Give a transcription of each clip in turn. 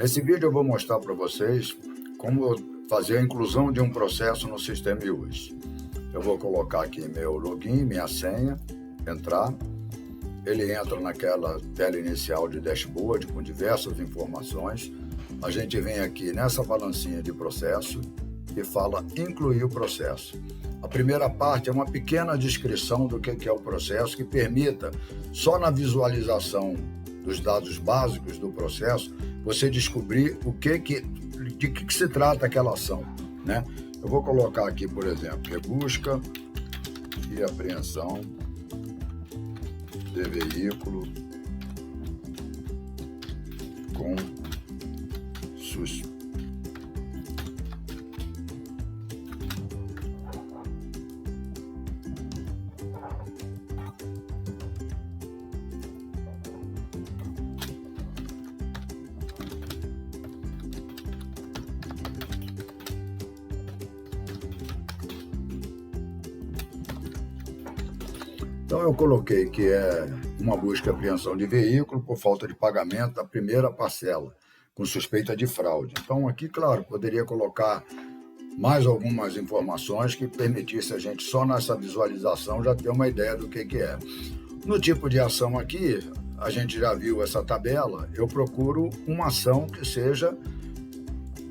Nesse vídeo eu vou mostrar para vocês como fazer a inclusão de um processo no sistema iUS. Eu vou colocar aqui meu login, minha senha, entrar. Ele entra naquela tela inicial de dashboard com diversas informações. A gente vem aqui nessa balancinha de processo e fala incluir o processo. A primeira parte é uma pequena descrição do que é o processo, que permita, só na visualização dos dados básicos do processo, você descobrir de que se trata aquela ação, né? Eu vou colocar aqui, por exemplo, busca e apreensão de veículo com suspeita. Então eu coloquei que é uma busca e apreensão de veículo por falta de pagamento da primeira parcela, com suspeita de fraude. Então aqui, claro, poderia colocar mais algumas informações que permitisse a gente só nessa visualização já ter uma ideia do que é. No tipo de ação aqui, a gente já viu essa tabela, eu procuro uma ação que seja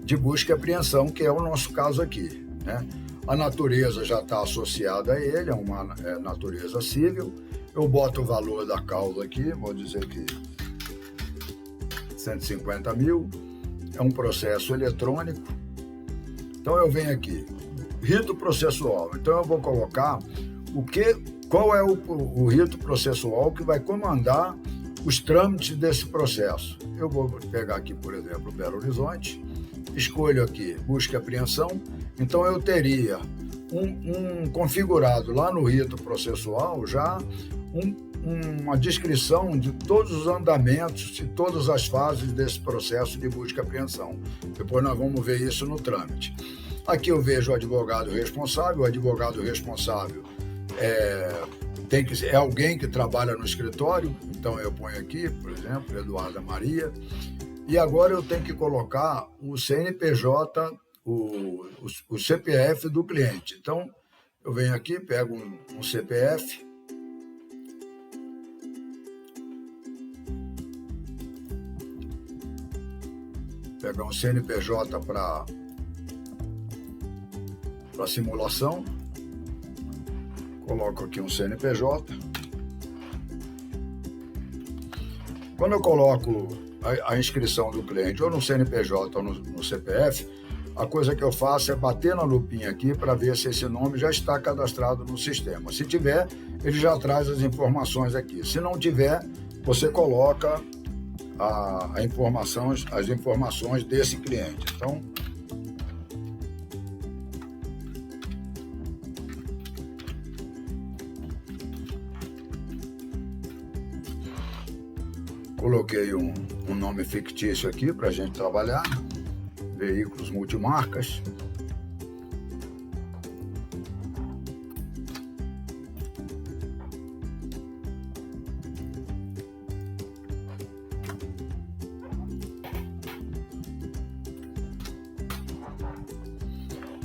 de busca e apreensão, que é o nosso caso aqui, né? A natureza já está associada a ele, é uma natureza civil. Eu boto o valor da causa aqui, vou dizer que 150 mil, é um processo eletrônico. Então eu venho aqui, rito processual. Então eu vou colocar qual é o rito processual que vai comandar os trâmites desse processo. Eu vou pegar aqui, por exemplo, Belo Horizonte, escolho aqui busca e apreensão. Então eu teria um configurado lá no rito processual já uma descrição de todos os andamentos, de todas as fases desse processo de busca e apreensão. Depois nós vamos ver isso no trâmite. Aqui eu vejo o advogado responsável. O advogado responsável é alguém que trabalha no escritório. Então eu ponho aqui, por exemplo, Eduarda Maria. E agora eu tenho que colocar o CNPJ, o CPF do cliente. Então, eu venho aqui, pego um CPF, pegar um CNPJ para simulação, coloco aqui um CNPJ. Quando eu coloco a inscrição do cliente ou no CNPJ ou no CPF, a coisa que eu faço é bater na lupinha aqui para ver se esse nome já está cadastrado no sistema. Se tiver, ele já traz as informações aqui. Se não tiver, você coloca as informações desse cliente. Então, coloquei um nome fictício aqui para a gente trabalhar. Veículos multimarcas.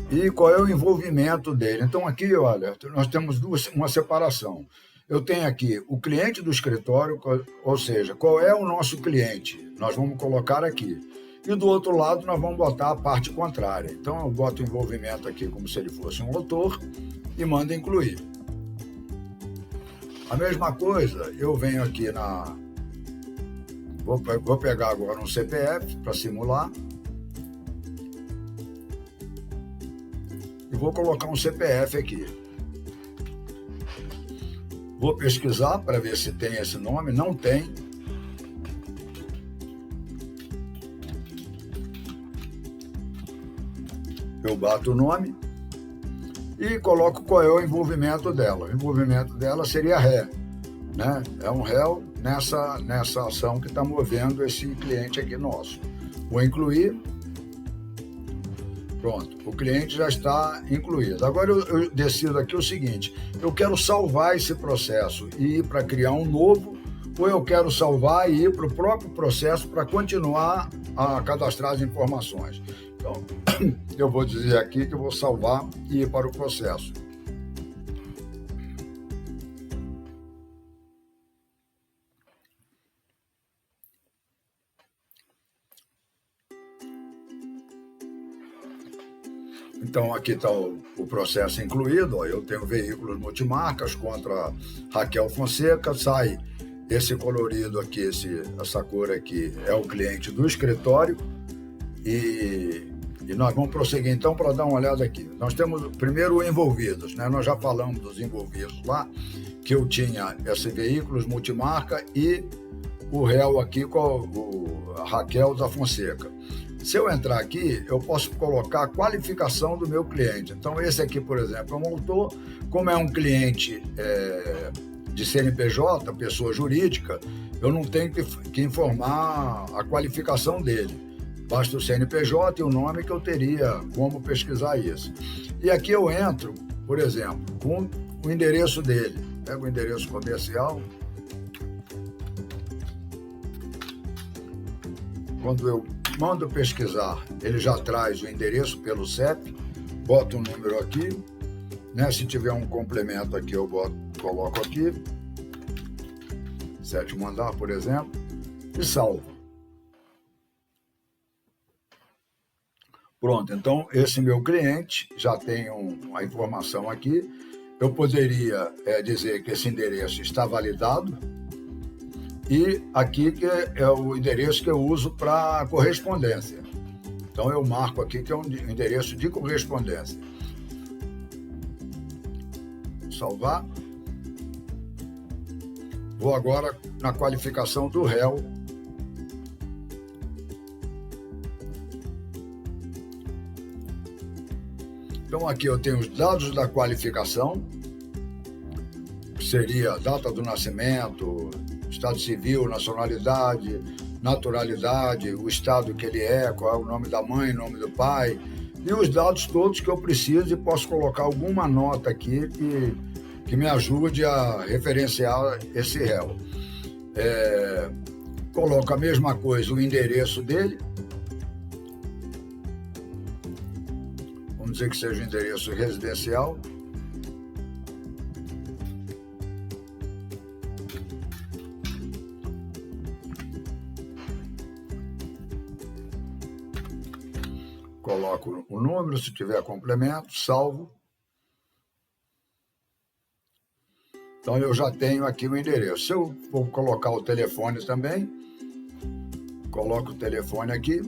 E qual é o envolvimento dele? Então aqui, olha, nós temos uma separação. Eu tenho aqui o cliente do escritório, ou seja, qual é o nosso cliente? Nós vamos colocar aqui. E do outro lado nós vamos botar a parte contrária. Então eu boto o envolvimento aqui como se ele fosse um autor e mando incluir. A mesma coisa, eu venho aqui vou pegar agora um CPF para simular. E vou colocar um CPF aqui. Vou pesquisar para ver se tem esse nome. Não tem. Eu bato o nome e coloco qual é o envolvimento dela. O envolvimento dela seria ré, né? É um réu nessa ação que está movendo esse cliente aqui nosso. Vou incluir. Pronto, o cliente já está incluído. Agora eu decido aqui o seguinte: eu quero salvar esse processo e ir para criar um novo, ou eu quero salvar e ir para o próprio processo para continuar a cadastrar as informações. Então, eu vou dizer aqui que eu vou salvar e ir para o processo. Então, aqui está o processo incluído. Ó, eu tenho veículos multimarcas contra Raquel Fonseca. Sai esse colorido aqui, essa cor aqui é o cliente do escritório. E nós vamos prosseguir, então, para dar uma olhada aqui. Nós temos, primeiro, envolvidos, né? Nós já falamos dos envolvidos lá, que eu tinha esses veículos multimarca e o réu aqui com a Raquel da Fonseca. Se eu entrar aqui, eu posso colocar a qualificação do meu cliente. Então, esse aqui, por exemplo, é um autor. Como é um cliente de CNPJ, pessoa jurídica, eu não tenho que informar a qualificação dele. Basta o CNPJ e o nome que eu teria como pesquisar isso. E aqui eu entro, por exemplo, com o endereço dele. Pego o endereço comercial. Quando eu mando pesquisar, ele já traz o endereço pelo CEP, boto um número aqui, né? Se tiver um complemento aqui, eu coloco aqui, 7º andar, por exemplo, e salvo. Pronto, então esse meu cliente já tem a informação aqui. Eu poderia dizer que esse endereço está validado. E aqui que é o endereço que eu uso para correspondência. Então eu marco aqui que é um endereço de correspondência. Salvar. Vou agora na qualificação do réu. Então aqui eu tenho os dados da qualificação, que seria a data do nascimento, estado civil, nacionalidade, naturalidade, o estado que ele é, qual é o nome da mãe, nome do pai, e os dados todos que eu preciso, e posso colocar alguma nota aqui que me ajude a referenciar esse réu. Coloco a mesma coisa, o endereço dele. Vamos dizer que seja o endereço residencial. Coloco o número, se tiver complemento, salvo. Então, eu já tenho aqui o endereço. Se eu vou colocar o telefone também, coloco o telefone aqui.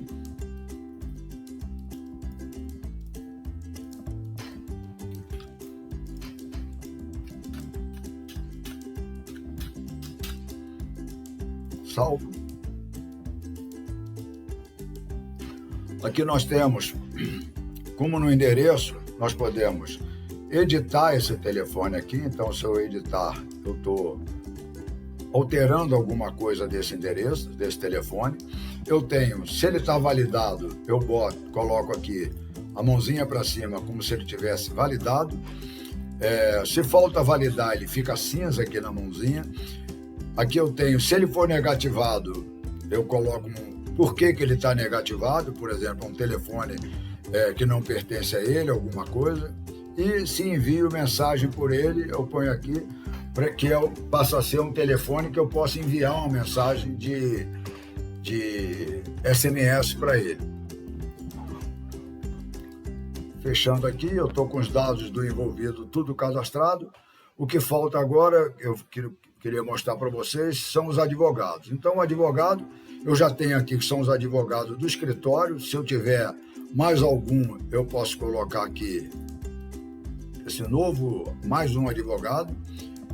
Salvo. Aqui nós temos, como no endereço, nós podemos editar esse telefone aqui. Então, se eu editar, eu estou alterando alguma coisa desse endereço, desse telefone. Eu tenho, se ele está validado, eu coloco aqui a mãozinha para cima, como se ele tivesse validado. Se falta validar, ele fica cinza aqui na mãozinha. Aqui eu tenho, se ele for negativado, eu coloco por que ele está negativado, por exemplo, um telefone que não pertence a ele, alguma coisa. E se envio mensagem por ele, eu ponho aqui, que passa a ser um telefone que eu possa enviar uma mensagem de SMS para ele. Fechando aqui, eu estou com os dados do envolvido tudo cadastrado. O que falta agora, eu queria mostrar para vocês, são os advogados. Então, o advogado, eu já tenho aqui que são os advogados do escritório. Se eu tiver mais algum, eu posso colocar aqui esse novo, mais um advogado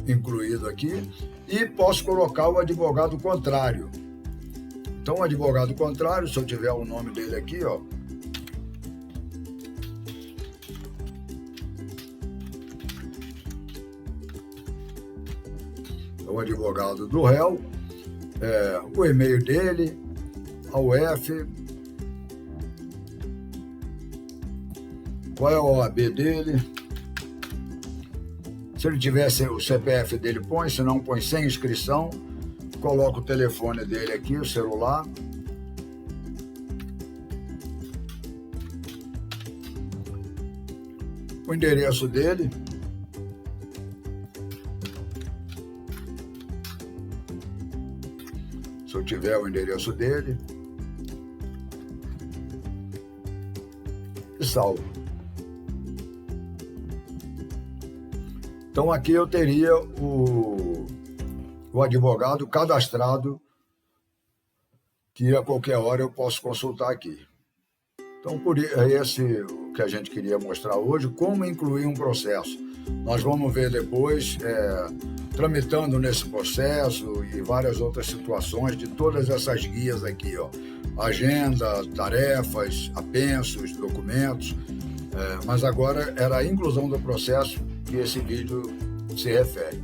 incluído aqui, e posso colocar o advogado contrário. Então, o advogado contrário, se eu tiver o nome dele aqui, ó, o advogado do réu, o e-mail dele, a UF, qual é a OAB dele. Se ele tivesse o CPF dele, põe, se não põe sem inscrição. Coloco o telefone dele aqui, o celular. o endereço dele. Se eu tiver o endereço dele. E salvo. Então aqui eu teria o advogado cadastrado, que a qualquer hora eu posso consultar aqui. Então, é esse o que a gente queria mostrar hoje, como incluir um processo. Nós vamos ver depois, tramitando nesse processo e várias outras situações de todas essas guias aqui, ó. Agenda, tarefas, apensos, documentos, mas agora era a inclusão do processo que esse vídeo se refere.